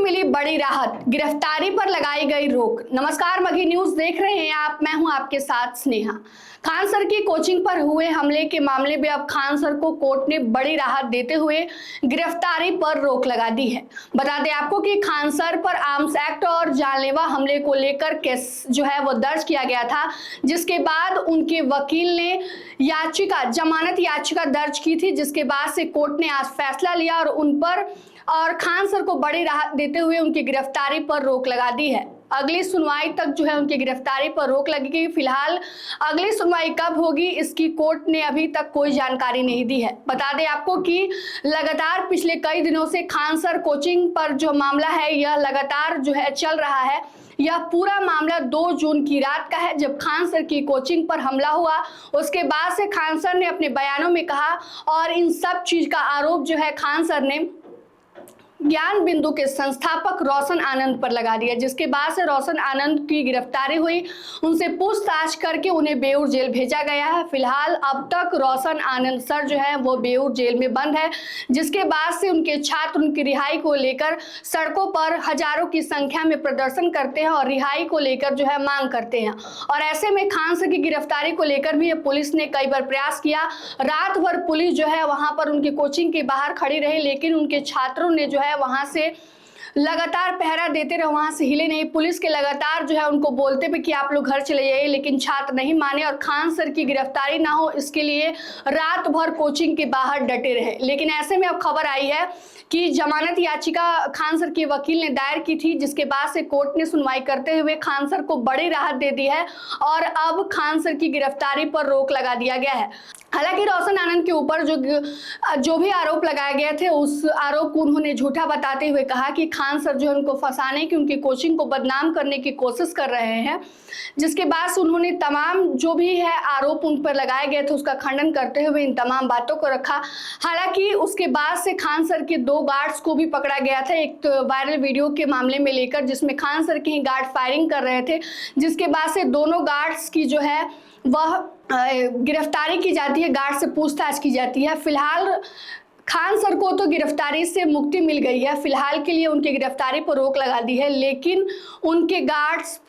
मिली बड़ी राहत, गिरफ्तारी पर लगाई गई रोक। नमस्कार, मघी न्यूज देख रहे हैं आप, मैं हूं आपके साथ स्नेहा। खान सर की कोचिंग पर हुए हमले के मामले में अब खान सर को कोर्ट ने बड़ी राहत देते हुए गिरफ्तारी पर रोक लगा दी है। बता दें आपको कि खान सर पर आर्म्स एक्ट और जानलेवा हमले को लेकर केस जो है वो दर्ज किया गया था, जिसके बाद उनके वकील ने जमानत याचिका दर्ज की थी, जिसके बाद से कोर्ट ने आज फैसला लिया और खान सर को बड़ी राहत देते हुए उनकी गिरफ्तारी पर रोक लगा दी है। अगली सुनवाई तक जो है उनकी गिरफ्तारी पर रोक लगेगी। फिलहाल अगली सुनवाई कब होगी इसकी कोर्ट ने अभी तक कोई जानकारी नहीं दी है। बता दें आपको कि लगातार पिछले कई दिनों से खान सर कोचिंग पर जो मामला है यह लगातार जो है चल रहा है। यह पूरा मामला 2 जून की रात का है, जब खान सर की कोचिंग पर हमला हुआ। उसके बाद से खान सर ने अपने बयानों में कहा और इन सब चीज का आरोप जो है खान सर ने ज्ञान बिंदु के संस्थापक रोशन आनंद पर लगा दिया, जिसके बाद से रोशन आनंद की गिरफ्तारी हुई। उनसे पूछताछ करके उन्हें बेऊर जेल भेजा गया है। फिलहाल अब तक रोशन आनंद सर जो है वो बेऊर जेल में बंद है, जिसके बाद से उनके छात्र उनकी रिहाई को लेकर सड़कों पर हजारों की संख्या में प्रदर्शन करते हैं और रिहाई को लेकर जो है मांग करते हैं। और ऐसे में खान सर की गिरफ्तारी को लेकर भी पुलिस ने कई बार प्रयास किया। रात भर पुलिस जो है वहां पर उनकी कोचिंग के बाहर खड़ी रही, लेकिन उनके छात्रों ने जो है वहां से लगातार पहरा देते रहे, वहां से हिले नहीं। पुलिस के लगातार जो है उनको बोलते भी कि आप लोग घर चले जाइए, लेकिन छात्र नहीं माने और खान सर की गिरफ्तारी ना हो इसके लिए रात भर कोचिंग के बाहर डटे रहे। लेकिन ऐसे में अब खबर आई है कि जमानत याचिका खान सर के वकील ने दायर की थी, जिसके बाद से कोर्ट ने सुनवाई करते हुए खान सर को बड़ी राहत दे दी है और अब खान सर की गिरफ्तारी पर रोक लगा दिया गया है। हालांकि रोशन आनंद के ऊपर जो भी आरोप लगाए गए थे उस आरोप को उन्होंने झूठा बताते हुए कहा कि खान सर जो उनको फंसाने की, उनकी कोचिंग को बदनाम करने की कोशिश कर रहे हैं। जिसके बाद से उन्होंने तमाम जो भी है आरोप उन पर लगाए गए थे उसका खंडन करते हुए इन तमाम बातों को रखा। हालांकि उसके बाद से खान सर के 2 गार्ड्स को भी पकड़ा गया था, एक तो वायरल वीडियो के मामले में लेकर, जिसमें खान सर के ही गार्ड फायरिंग कर रहे थे, जिसके बाद से दोनों गार्ड्स की जो है वह गिरफ्तारी की जाती है, गार्ड से पूछताछ की जाती है। फिलहाल खान सर को तो गिरफ्तारी से मुक्ति मिल गई है, फिलहाल के लिए उनकी गिरफ्तारी पर रोक लगा दी है, लेकिन उनके गार्ड्स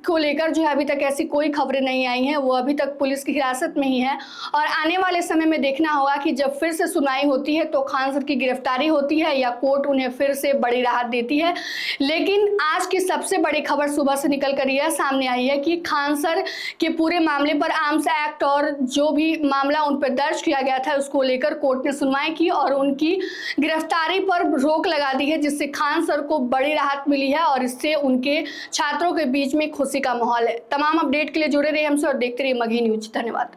को लेकर जो है अभी तक ऐसी कोई खबरें नहीं आई हैं। वो अभी तक पुलिस की हिरासत में ही है और आने वाले समय में देखना होगा कि जब फिर से सुनवाई होती है तो खान सर की गिरफ्तारी होती है या कोर्ट उन्हें फिर से बड़ी राहत देती है। लेकिन आज की सबसे बड़ी खबर सुबह से निकल कर यह सामने आई है कि खान सर के पूरे मामले पर आर्म्स एक्ट और जो भी मामला उन पर दर्ज किया गया था उसको लेकर कोर्ट ने सुनवाई की और उनकी गिरफ्तारी पर रोक लगा दी है, जिससे खान सर को बड़ी राहत मिली है और इससे उनके छात्रों के बीच में खुशी का माहौल है। तमाम अपडेट के लिए जुड़े रहिए हमसे और देखते रहिए मघी न्यूज। धन्यवाद।